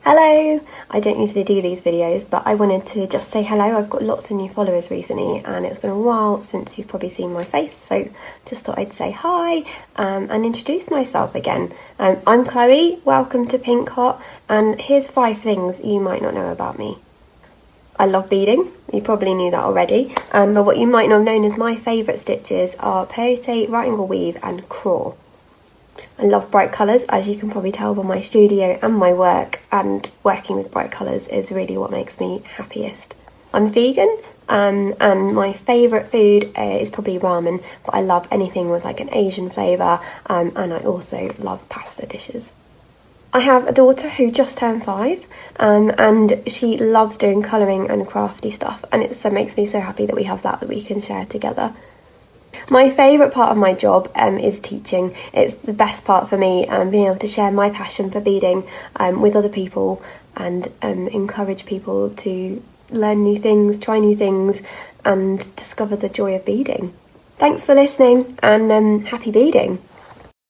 Hello! I don't usually do these videos, but I wanted to just say hello. I've got lots of new followers recently and it's been a while since you've probably seen my face, so just thought I'd say hi and introduce myself again. I'm Chloe, welcome to Pinkhot, and here's 5 things you might not know about me. I love beading, you probably knew that already, but what you might not have known as my favourite stitches are peyote, right angle weave and crawl. I love bright colours, as you can probably tell by my studio and my work, and working with bright colours is really what makes me happiest. I'm vegan, and my favourite food is probably ramen, but I love anything with like an Asian flavour, and I also love pasta dishes. I have a daughter who just turned 5, and she loves doing colouring and crafty stuff, and it makes me so happy that we have that we can share together. My favourite part of my job is teaching. It's the best part for me, being able to share my passion for beading with other people and encourage people to learn new things, try new things and discover the joy of beading. Thanks for listening and happy beading!